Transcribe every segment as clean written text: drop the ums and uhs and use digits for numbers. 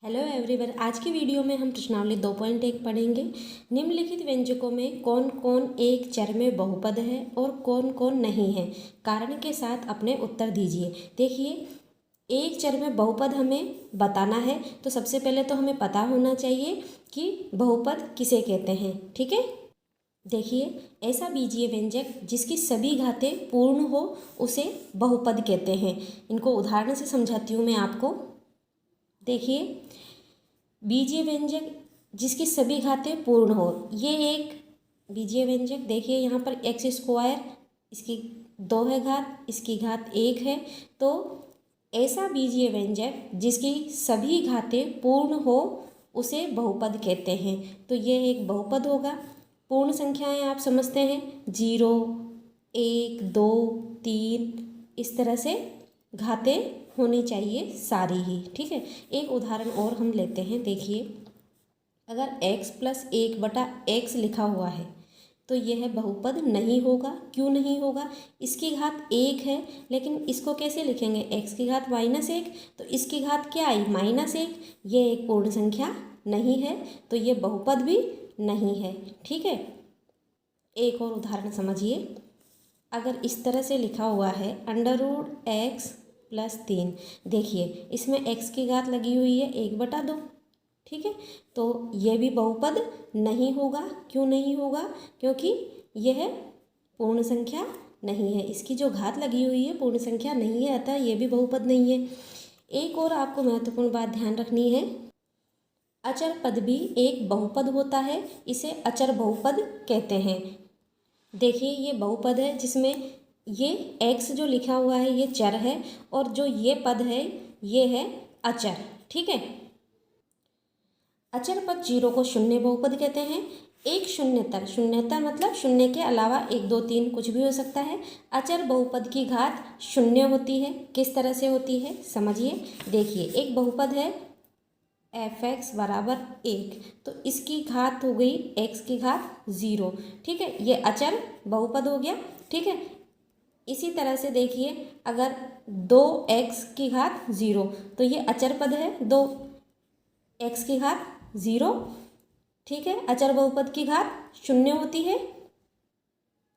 Hello everyone, आज की video में हम प्रश्नावली 2.1 पढ़ेंगे। निम्नलिखित व्यंजकों में कौन कौन एक चर में बहुपद है और कौन कौन नहीं है, कारण के साथ अपने उत्तर दीजिए। देखिए, एक चर में बहुपद हमें बताना है तो सबसे पहले तो हमें पता होना चाहिए कि बहुपद किसे कहते हैं। ठीक है, देखिए, ऐसा बीजीय व्यंजक जिसकी सभी घातें पूर्ण हो उसे बहुपद कहते हैं। इनको उदाहरण से समझाती हूँ मैं आपको। देखिए, बीजीय व्यंजक जिसकी सभी घातें पूर्ण हो, ये एक बीजीय व्यंजक। देखिए यहाँ पर एक्स स्क्वायर, इसकी 2 है घात, इसकी घात 1 है। तो ऐसा बीजीय व्यंजक जिसकी सभी घातें पूर्ण हो उसे बहुपद कहते हैं। तो ये एक बहुपद होगा। पूर्ण संख्याएं आप समझते हैं, 0, 1, 2, 3, इस तरह से घातें होनी चाहिए सारी ही। ठीक है, एक उदाहरण और हम लेते हैं। देखिए, अगर x + 1/x लिखा हुआ है तो यह बहुपद नहीं होगा। क्यों नहीं होगा? इसकी घात 1 है, लेकिन इसको कैसे लिखेंगे? x की घात -1, तो इसकी घात क्या आई? -1। ये एक पूर्ण संख्या नहीं है, तो ये बहुपद भी नहीं है। ठीक है, एक और उदाहरण समझिए। अगर इस तरह से लिखा हुआ है √x + 3, देखिए इसमें x की घात लगी हुई है 1/2। ठीक है, तो यह भी बहुपद नहीं होगा। क्यों नहीं होगा? क्योंकि यह पूर्ण संख्या नहीं है, इसकी जो घात लगी हुई है पूर्ण संख्या नहीं है, अतः यह भी बहुपद नहीं है। एक और आपको महत्वपूर्ण बात ध्यान रखनी है, अचर पद भी एक बहुपद होता है, इसे अचर बहुपद कहते हैं। देखिए, ये बहुपद है जिसमें ये x जो लिखा हुआ है ये चर है और जो ये पद है ये है अचर। ठीक है, अचर पद 0 को शून्य बहुपद कहते हैं। एक शून्यतर, शून्यतर मतलब शून्य के अलावा 1, 2, 3 कुछ भी हो सकता है। अचर बहुपद की घात शून्य होती है। किस तरह से होती है समझिए। देखिए, एक बहुपद है f(x) = 1, तो इसकी घात हो गई x की घात 0। ठीक है, ये अचर बहुपद हो गया। ठीक है, इसी तरह से देखिए, अगर 2x की घात 0, तो ये अचर पद है, 2x की घात 0। ठीक है, अचर बहुपद की घात शून्य होती है।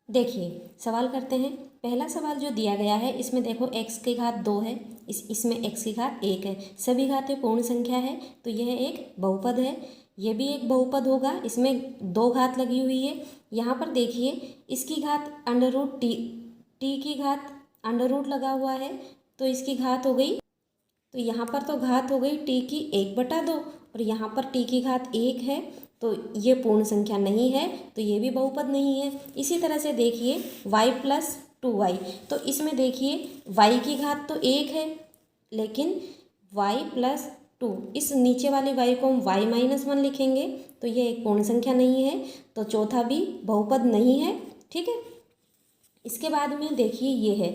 देखिए, सवाल करते हैं। पहला सवाल जो दिया गया है इसमें देखो x की घात 2 है, इसमें x की घात 1 है, सभी घातें पूर्ण संख्या है, तो यह एक बहुपद है। यह भी एक बहुपद होगा, इसमें 2 घात लगी हुई है। यहाँ पर देखिए, इसकी घात √t, t की घात √ लगा हुआ है, तो इसकी घात हो गई, तो यहाँ पर तो घात हो गई t की 1/2 और यहाँ पर t की घात 1 है, तो ये पूर्ण संख्या नहीं है, तो ये भी बहुपद नहीं है। इसी तरह से देखिए y + 2y, तो इसमें देखिए y की घात तो 1 है, लेकिन y + 2, इस नीचे वाले y को हम y - 1 लिखेंगे, तो ये एक पूर्ण संख्या नहीं है, तो चौथा भी बहुपद नहीं है। ठीक है, इसके बाद में देखिए ये है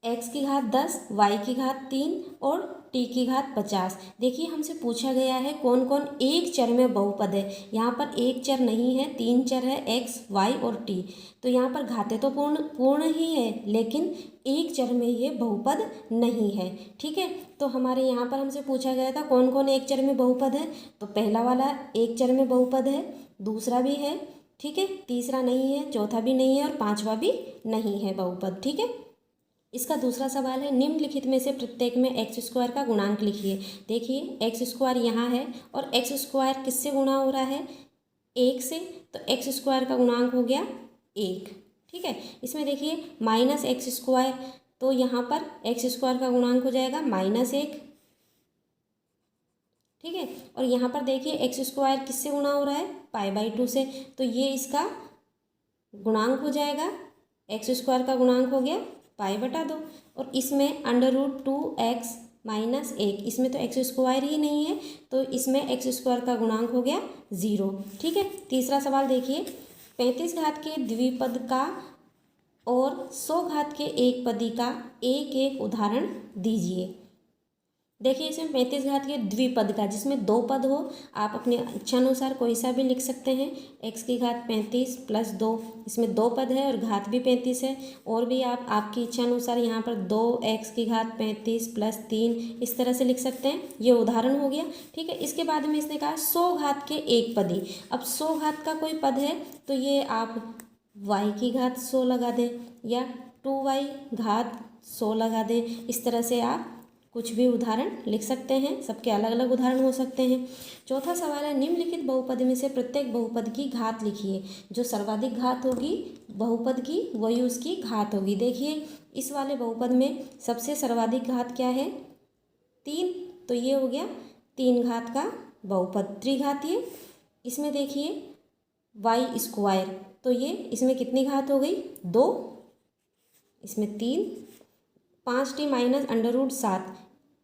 x की घात 10, y की घात 3 और t की घात 50। देखिए, हमसे पूछा गया है कौन कौन एक चर में बहुपद है। यहाँ पर एक चर नहीं है, 3 चर है, x, y और t। तो यहाँ पर घातें तो पूर्ण ही है, लेकिन एक चर में ये बहुपद नहीं है। ठीक है, तो हमारे यहाँ पर हमसे पूछा गया था कौन कौन एक चर में बहुपद है, तो पहला वाला एक चर में बहुपद है, दूसरा भी है, ठीक है, तीसरा नहीं है, चौथा भी नहीं है और पांचवा भी नहीं है बहुपद। ठीक है, इसका दूसरा सवाल है, निम्नलिखित में से प्रत्येक में x² का गुणांक लिखिए। देखिए, x² यहाँ है और x² किससे गुणा हो रहा है? 1 से, तो x² का गुणांक हो गया 1। ठीक है, इसमें देखिए -x², तो यहाँ पर x² का गुणांक हो जाएगा -1। ठीक है, और यहाँ पर देखिए x² किससे गुणा हो रहा है? π/2 से, तो ये इसका गुणांक हो जाएगा, x² का गुणांक हो गया π/2। और इसमें √2x - 1, इसमें तो x² ही नहीं है, तो इसमें x² का गुणांक हो गया 0। ठीक है, तीसरा सवाल देखिए, 35 घात के द्विपद का और 100 घात के एक पदी का एक एक उदाहरण दीजिए। देखिए इसमें 35 घात के द्विपद का, जिसमें दो पद हो, आप अपनी इच्छानुसार कोई सा भी लिख सकते हैं। x की घात 35 प्लस 2, इसमें दो पद है और घात भी 35 है। और भी आप आपकी इच्छानुसार यहाँ पर 2x की घात 35 प्लस 3 इस तरह से लिख सकते हैं। ये उदाहरण हो गया, ठीक है। इसके बाद में इसने कहा 100 घात के एक पदी। अब 100 घात का कोई पद है तो ये आप y की घात 100 लगा दें या 2y घात 100 लगा दें। इस तरह से आप कुछ भी उदाहरण लिख सकते हैं, सबके अलग अलग उदाहरण हो सकते हैं। चौथा सवाल है, निम्नलिखित बहुपद में से प्रत्येक बहुपद की घात लिखिए। जो सर्वाधिक घात होगी बहुपद की वही उसकी घात होगी। देखिए इस वाले बहुपद में सबसे सर्वाधिक घात क्या है? 3, तो ये हो गया 3 घात का बहुपद, त्रिघातीय। इसमें देखिए वाई स्क्वायर, तो ये इसमें कितनी घात हो गई? 2, इसमें 3, 5t माइनस √7,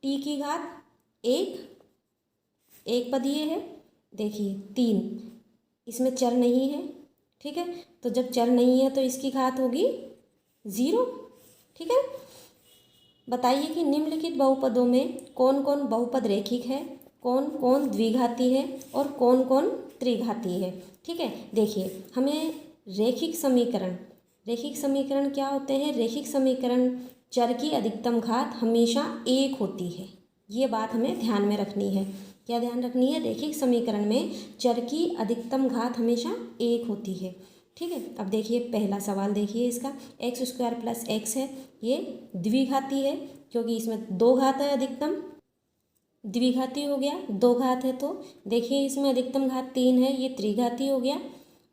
टी की घात 1, एक पद ये है। देखिए 3, इसमें चर नहीं है, ठीक है। तो जब चर नहीं है तो इसकी घात होगी 0, ठीक है। बताइए कि निम्नलिखित बहुपदों में कौन कौन बहुपद रेखिक है, कौन कौन द्विघाती है और कौन कौन त्रिघाती है, ठीक है। देखिए हमें रेखिक समीकरण क्या होते हैं? रेखिक समीकरण चर की अधिकतम घात हमेशा 1 होती है। ये बात हमें ध्यान में रखनी है। क्या ध्यान रखनी है? रेखिक समीकरण में चर की अधिकतम घात हमेशा 1 होती है, ठीक है। अब देखिए पहला सवाल, देखिए इसका x² प्लस x है, ये द्विघाती है क्योंकि इसमें 2 घात है, अधिकतम द्विघाती हो गया। 2 घात है तो देखिए इसमें अधिकतम घात 3 है, ये त्रिघाती हो गया।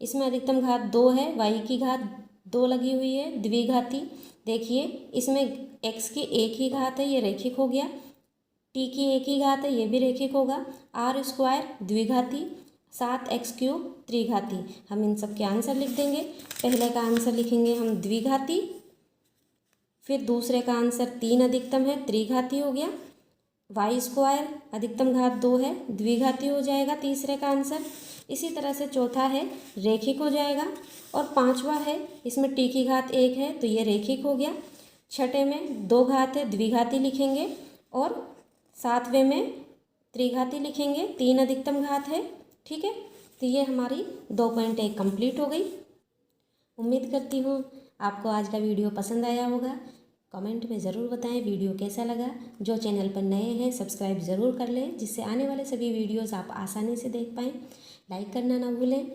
इसमें अधिकतम घात 2 है, y की घात 2 लगी हुई है, द्विघाती। देखिए इसमें x की एक ही घात है, ये रैखिक हो गया। t की एक ही घात है, ये भी रैखिक होगा। r² द्विघाती, 7x³ त्रिघाती। हम इन सब के आंसर लिख देंगे। पहले का आंसर लिखेंगे हम द्विघाती, फिर दूसरे का आंसर 3 अधिकतम है, त्रिघाती हो गया। y² अधिकतम घात 2 है, द्विघाती हो जाएगा तीसरे का आंसर। इसी तरह से चौथा है रैखिक हो जाएगा। और पांचवा है, इसमें t की घात 1 है तो ये रैखिक हो गया। छठे में 2 घात है, द्विघाती लिखेंगे। और सातवें में त्रिघाती लिखेंगे, 3 अधिकतम घात है, ठीक है। तो ये हमारी 2.1 कंप्लीट हो गई। उम्मीद करती हूँ आपको आज का वीडियो पसंद आया होगा। कमेंट में ज़रूर बताएं वीडियो कैसा लगा। जो चैनल पर नए हैं सब्सक्राइब ज़रूर कर लें, जिससे आने वाले सभी वीडियोस आप आसानी से देख पाएँ। लाइक करना ना भूलें।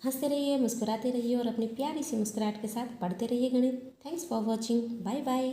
हंसते रहिए, मुस्कुराते रहिए और अपनी प्यारी सी मुस्कुराहट के साथ पढ़ते रहिए गणित। Thanks for watching. Bye bye.